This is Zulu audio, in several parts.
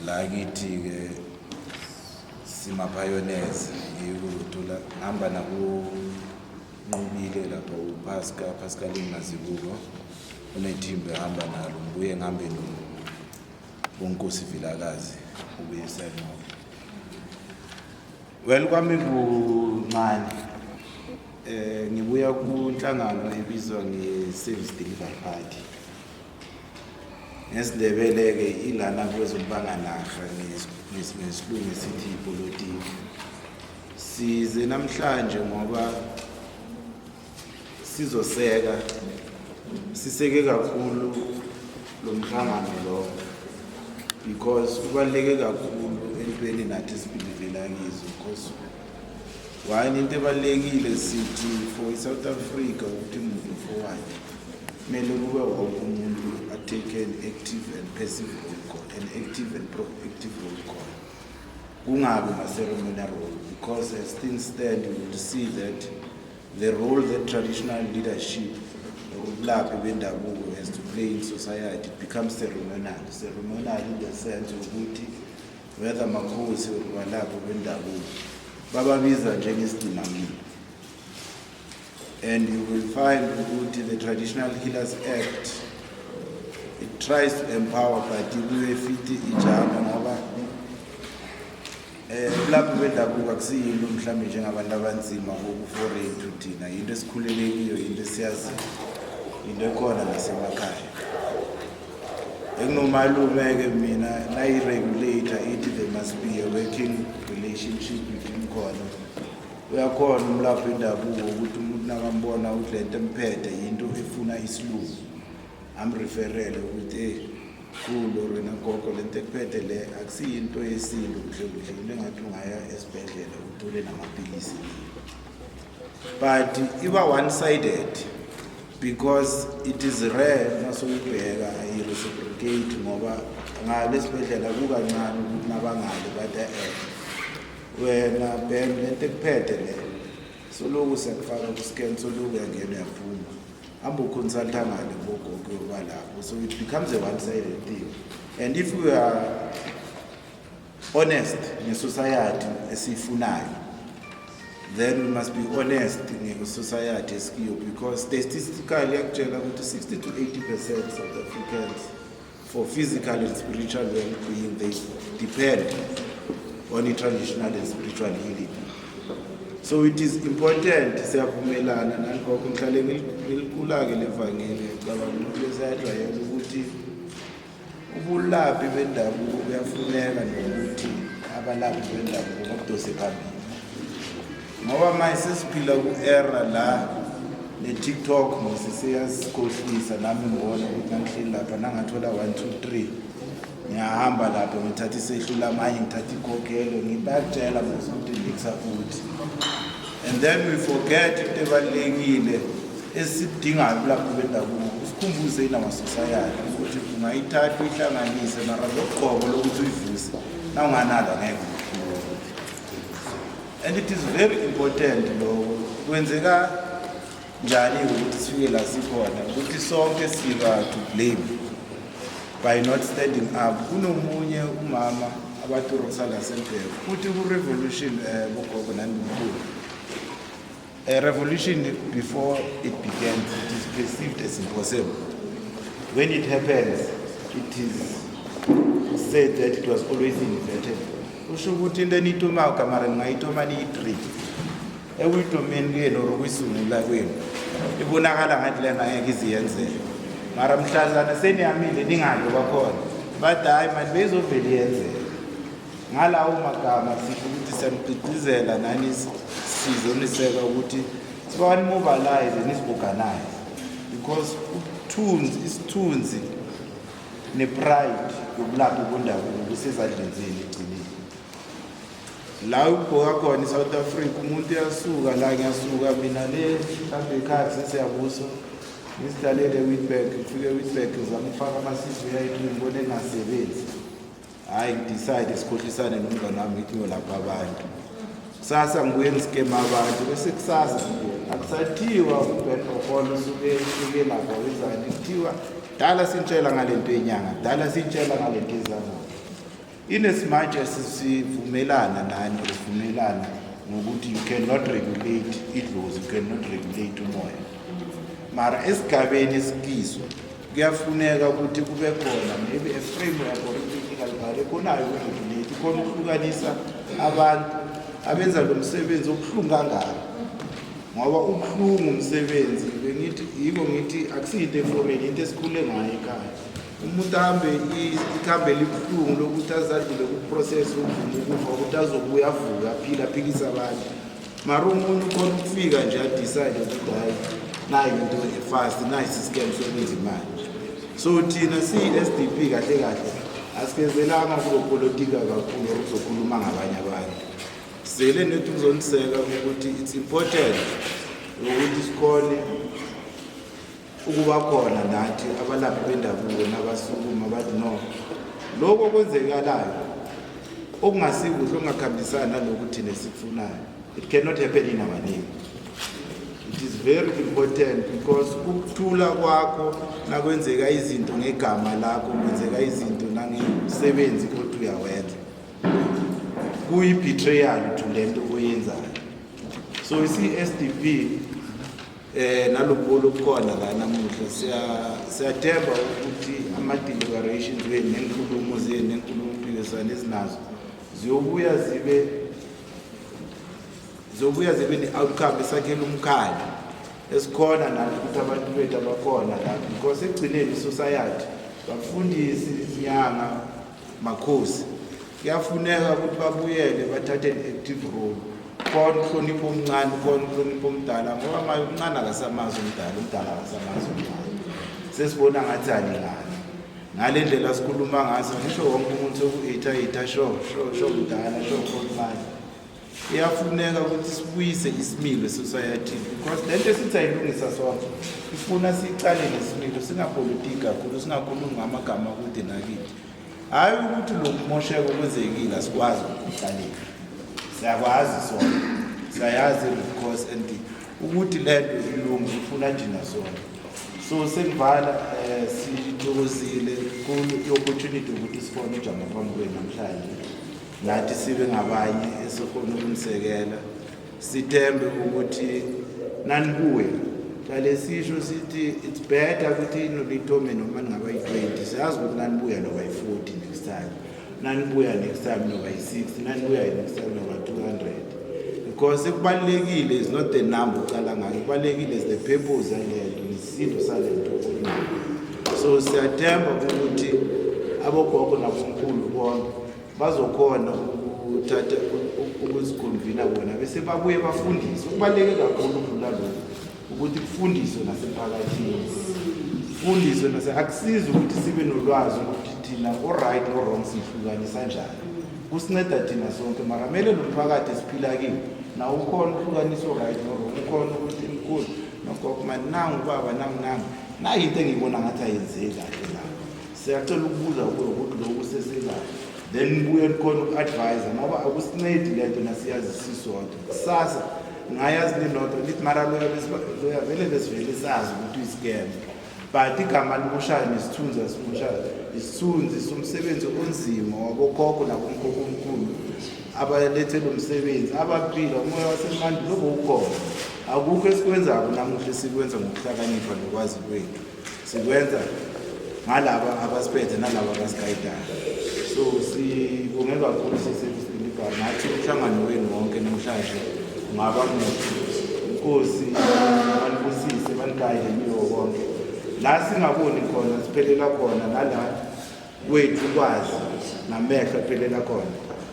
la kithi ke sima pioneers yikuthola hamba naku nqubile lapha uPascal Mazibuko unethimbe hamba nalo ngibuye ngihambe noNkosi Vilakazi ubuyisana welcome kuncane ngibuya kunhlangano ebizwa nge-Service Delivery Party ngeSindebele ke ilana kwezokubanganarha ngesilungu sithi politiki size namhlanje ngoba siseke kakhulu lo mhlangano lo because kubaleke kakhulu entweni nathi sibhilivela kizo because one into ebalekile sithi for South Africa ukuthi move forward kumele kube wonke umuntu take an active and passive role call, an active and proactive role call. Kungabi ma ceremonial role because as things stand you will see that the role that traditional leadership lapho bendabuko has to play in society becomes ceremonial in the sense ukuthi whether makhosi or lapho bendabuko bababiza njengesidimamlilo. And you will find ukuthi the Traditional Healers Act it tries to empower but ibuye fithi ijama ngoba lapho bendabuka kusiyilo mhlawumbe njengabantu abanzima ngokuforeign to thina into esikhulelekiyo into esiyazi into ekhona nasemakhaya ekunomalume ke mina nayi regulator ithi there must be a working relationship between khona uyakhona umlaphi wendabuko ukuthi umuntu nakambona ukuthi lento emphethe into efuna isilungu amreferele ukuthi kulo rena gogo lento ekuphethe le akusiyinto yesintu kuhle into engathi ungaya esibhedlela uthole namapilisi but iba one sided because it is rare nasoyibheka ireciprocate ngoba ngale esibhedlela kukancane ukuthi nabangale bathe wena ben lento ekuphethe le soloku sekufaka ku-scan soloku yangena yaphuma hamba uconsulta ngale ngogogo yobalapho so it becomes a one-sided thing. And if we are honest nge-society esiyifunayo then we must be honest nge-society esikiyo because statistically yakutshela ukuthi 60 to 80% South Africans for physical and spiritual well-being they depend on the traditional and spiritual healing. So it is important siyavumelana nalokho ngihlale ngilikhulake levangeli cabantu lesayajwayela ukuthi ubulaphi bendabuko buyafuneka nokuthi abalaphi bendabuko bakudose phambili ngoba manje sesiphila ku-era la ne-TikTok mosiseyasikhohlisa nami ngibona ukuthi nangihleli lapha nangathola 1 2 3 ngiyahamba lapho ngithatha isehlula amanye ngithatha ikhokhelo ngibakutshela ukuthi ngikusafuthi and then we forget into ebalulekile esidingayo lapho bendabuko usikhumbuze inamasosayati ukuthi ungayithatha uyihlanganise mara loqobo lokuthi uyivuse na unganalo ngeke. And it is very important lo kwenzeka njani ukuthi sifike la sikhona ukuthi sonke siba to blame by not standing up. Kunomunye umama abathi Rosala Sempelo futhi ku revolution bogogo nandimkhulu a revolution before it began it is perceived as impossible. When it happens it is said that it was always invented. Usho ukuthi into enitoma kamara ngayitoma ni 3 ekuyitomeni keno rokuyisungula kwenu ibonakala ngathi lena ngeke iziyenzeke mara mhlazana seniyamile ningayo bakhona bathi hayi manje bezovela yenzeke ngalawo magama sithi ukuthi siyamqhiqizela nani sizoniseka ukuthi siwani mobilize nisiorganize because isithunzi nepride yokulapha kwendabuko kusezandleni zenu egcineni la ubhoka khona eSouth Africa umuntu uyasuka la ngiyasuka mina le mhlambe ekhaya sesiyabuso ngisidalele Witbank ngifike Witbank ngizamfaka amasisi uyayithi ngibone ngasebenzi hayi ngidecide sikhohlisane nomngane wami ngithi ngolapha abantu kusasa ngibuye ngiskema abantu bese kusasa akusathiwa uBen Okolo usuke lapha wenzani kuthiwa dala sintshela ngalento yenyanga dala sintshela ngalento ezama in as much as sivumelana nani sivumelana ngokuthi you cannot regulate idlozi, you cannot regulate umoya, mara esigabeni esikiso kuyafuneka ukuthi kube khona maybe a framework or political body kunayo ukuregulate khona ukuhlukanisa abantu abenza lo msebenzi obuhlungu kangaka, ngoba ubuhlungu umsebenzi bengithi yiko ngithi akusiyinto eformal, into esikhule ngayo ekhaya. Umuntu ahambe ikhambe libuhlungu lokuthi azadlule ku-process ukufa ukuthi azobuya avuka aphila aphikisa abantu, mara umuntu khona ukufika nje adecide ukuthi hayi nayi into efast, nayi isiskemu sokwenza imali. So thina siyi-SDP kahle kahle asikezelanga kulopolitika kakhulu ukuzokhuluma ngabanye abantu, sele nethi kuzoniseka ukuthi it's important ukuthi sikhone ukuba khona nathi abalaphi bendabuko nabasukuma bathi no, lokho okwenzekalayo okungasikuhle okungakhambisana naloku thina sikufunayo, it cannot happen in our name. It is very important because ukuthula kwakho nakwenzeka izinto ngegama lakho, kwenzeka izinto nangemsebenzi kodwa uyawenza, kuyi-betrayal to lento oyenzayo. So isi-SDP nalobolo okukhona la namuhla siyathemba ukuthi ama-deliberations wenu nenkulumo zenu nenkulumo mpikiswano ezinazo ziyobuya zibe ne-outcome esakhela umkhaya esikhona nathi ukuthi abantu bethu abakhona la, because ekugcineni i-society bafundisi, izinyanga, makhosi kuyafuneka ukuthi babuyele bathathe an-active role, khona uhlonipho omncane, khona uhlonipho omdala, ngoba manje umncane akasamazi umdala, umdala akasamazi umncane. Sesibona ngathi alingani ngale ndlela sikhuluma ngaso, ngisho wonke umuntu soku-8 sho mdala sho khona. Iyafuneka ukuthi sibuyise isimilo esociety, because lento esithi ayilungisa sonke ifuna sicale nesimilo, singapolitiki kakhulu, singakhulumi ngamagama akude nakithi. Hayi ukuthi lokumosheka okwenzekile asikwazi ukuhlalela, siyakwazi sona, siyayazi because and ukuthi lento ilungu ifuna thina sona. So sengivala sithokozile ku-opportunity ukuthi sifone ujama phambi kwenu namhlanje, nathi sibe ngabanye esikhona ukunisekela, sithembe ukuthi nanibuye kale sisho sithi it's better ukuthi inolithome noma ningaba yi-20, siyazi ukuthi nanibuya noba yi-40 next time, nanibuya next time noba yi-60, nanibuya next time noba 200, because kubalulekile is not the number ucala ngayo, kubalulekile is the purpose yalento, isisindo salento. So siyathemba ukuthi abogogo nabomkhulu bonke bazokhona ukuthatha ukuzikhonvina bona bese babuye bafundise. Kubaluleke kakhulu ukudlula lokho ukuthi kufundiswe nasemphakathini, kufundiswe akusizi ukuthi sibe nolwazi ukuthi thina o-right no-wrong sihlukanisa njani, kusinceda thina sonke, mara kumele lo mphakathi esiphila kiwo nawo ukhona ukuhlukanisa o-right no-wrong, ukhona ukuthi mkhulu nogogo mani nangu ubaba nangu nayi into engiyibona ngathi ayenzeki kahle la, siyacela ukubuza kuyo ukuthi lokhu sesekahle, then buye nikhona uku-advise ngoba akusincedi lento nasiyazi sisodwa. Kusasa ngayazi ninodwa lithi mara loya vele besivele sazi ukuthi uyi-scam, but igama likushayo nesithunzi asikushayo, isithunzi somsebenzi onzima wabokhokho nabomkhokho omkhulu abalethe lo msebenzi, abaphila umoya wasemandulo ukhona. Akukho esikwenzayo namuhla sikwenza ngokuhlakanipha nokwazi kwethu, sikwenza ngalaba abasiphethe nalaba abasigayidayo. So sibonge kakhulu siseBeliever, nathi umhlangano wenu wonke namhlanje ungaba muhle, inkosi banibusise banigayide niyo bonke la singaboni khona, siphelela khona nala kwethu kwazi namehlo aphelela khona,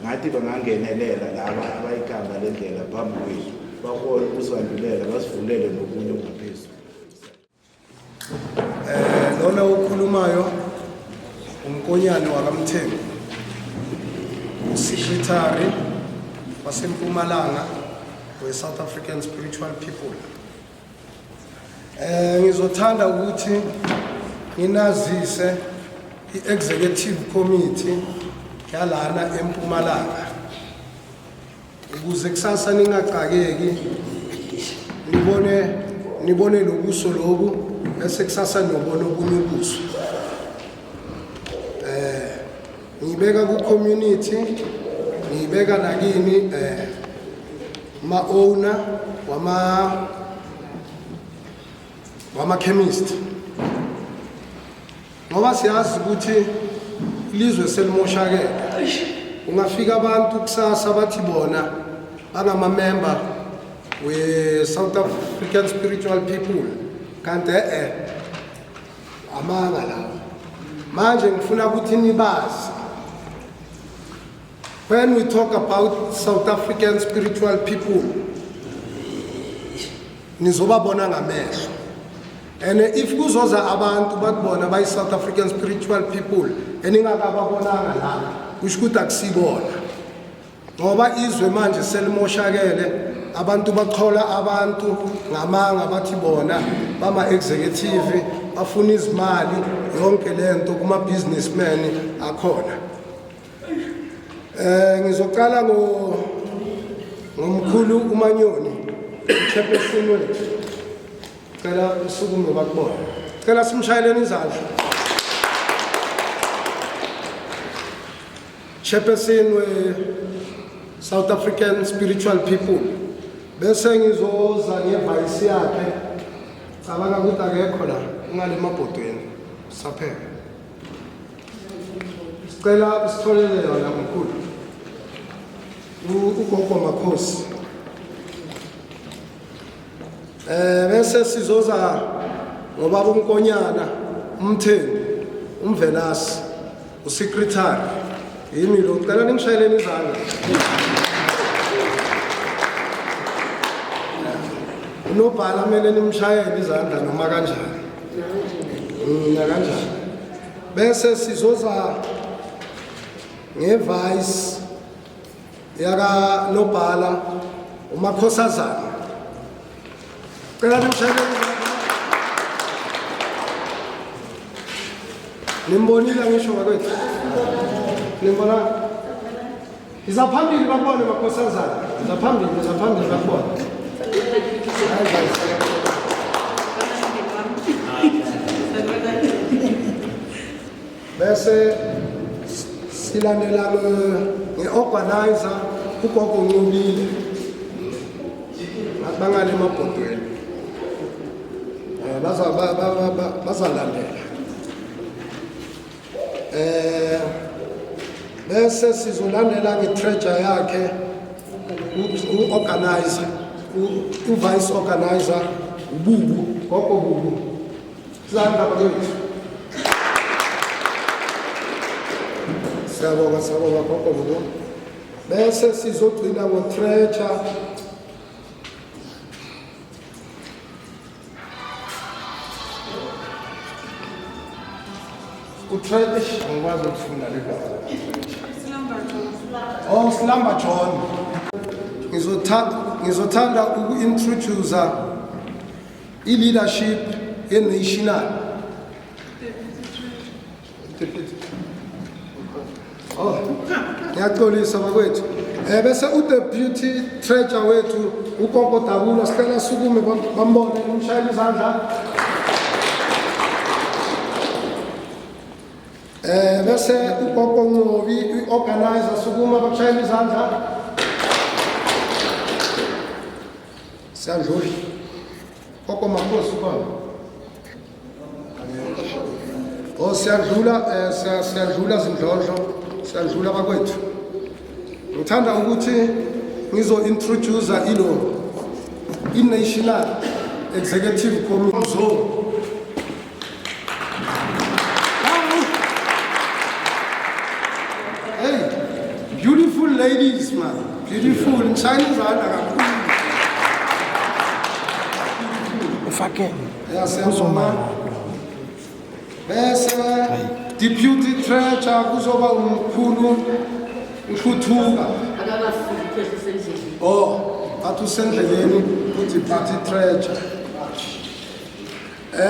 ngathi bangangenelela laba abayikamba le ndlela phambi kwethu, bakhona ukusandulela basivulele nokunye okungaphezulu. Lona okhulumayo uMkonyane wakaMthembu, uSecretary waseMpumalanga we-South African Spiritual People. Ngizothanda ukuthi nginazise i-Executive Committee yalana eMpumalanga ukuze kusasa ningaqakeki, nibone lobuso lobu bese kusasa nobona obunye ubuso. ngiyibeka ku-community, ngiyibeka nakini ma-owner wama-chemist. Ngoba siyazi ukuthi ilizwe selimoshakele. Ungafika abantu kusasa bathi bona bangama-member we-South African Spiritual People, kanti amanga lawo. Manje ngifuna ukuthi nibazi, when we talk about South African Spiritual People, nizobabona ngamehlo. And if kuzoza abantu bakubona bayi South African Spiritual People eningakababonanga la, kusho ukuthi akusibona. Ngoba izwe manje selimoshakele, abantu baqhola abantu ngamanga bathi bona bama executive bafuna izimali yonke lento kuma businessmen akhona. Ngizoqala ngomkhulu uManyoni, chairperson wethu. Cela usukume bakubona. Cela simshayeleni izandla. Chairperson we South African Spiritual People. Bese ngizoza ngevice yakhe. Cabanga ukuthi akekho la ngale mabhodweni. Saphela. Cela usitholele yona mkhulu. Ugogo Makhosi. Bese sizoza ngobaba uNkonyana, umthengi, umvelasi, uSecretary. Yimi lo ngicela ningishayeleni izandla. Unobhala kumele nimshayele izandla noma kanjani. Kanjani. Bese sizoza ngevice yaka nobhala uMakhosazana. Cela nimshayele izandla. Nimbonile ngisho bakwethu. Nimbona? Izaphambili babone Makhosazana. Izaphambili babone. Bese silandela nge-organizer ugogo Ncubile bangale mabhodweni bazalandela. Bese sizolandela nge-treasure yakhe u-organizer, u-vice organizer uBubu, gogo Bubu. Sizandla bakwethu. Siyabonga gogo Bubu. Bese sizogcina ngo-treasure u-treasure angikwazi ukufunda legama. Oh, Slumber John. Ngizothanda uku-introduce i-leadership ye-national. Oh, ngiyaxolisa bakwethu. Bese u-deputy treasurer wethu uKoko Dabula sicela sukume bambone umshayeli izandla. Bese uKoko Ngobi i-organizer sukuma bakushayela izandla. Siyadlula. Gogo Makhosi khona. Oh, siyadlula zindlondlo, siyadlula bakwethu. Ngithanda ukuthi ngizo-introduce i-National Executive Committee zone. Hey, beautiful ladies, man. Beautiful. Ngishayela izandla kakhulu. Ufake. Siyabonga. Bese deputy treasurer kuzoba umkhulu uHluthuka. Oh, athi usendleleni uDeputy treasurer.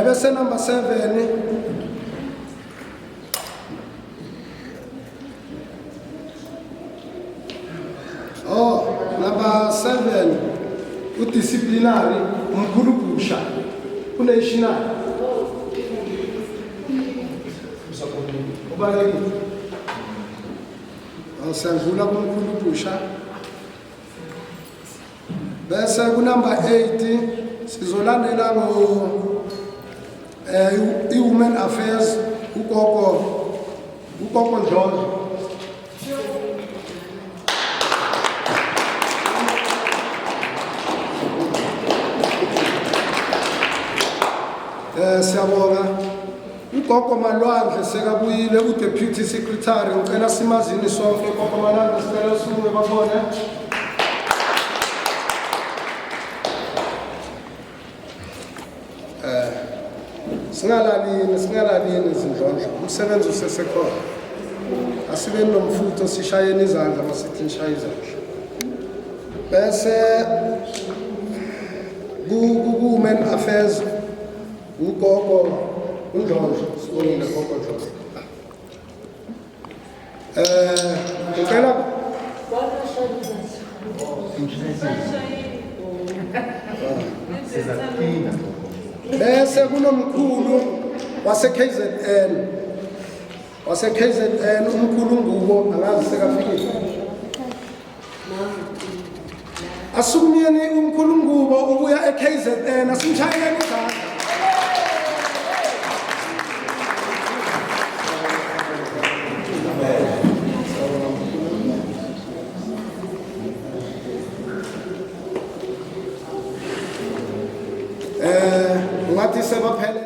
Bese number 7 number 7 udisciplinary umkhulu Busha uNational. Ubaleki Siyadlula kumkhulu Busha. Bese kunumber 8 sizolandela i-Women Affairs ugogo Ndlovu. Siyabonga ugogo Malwandle sekabuyile uDeputy Secretary ngicela simazini sonke ugogo Malwandle sicela sibuye babone. Singalalini izindlondlo umsebenzi usesekhona asibe nomfutho sishayeni izandla masithi nishaye izandla bese ku-Women Affairs ugogo uNdlovu sibonile gogo Ndlovu ngicela bese kunomkhulu wase-KZN umkhulu Ngubo angazi sekafikile asukumyeni umkhulu Ngubo ubuya e-KZN asimshayeleni izandla ngathi sebaphela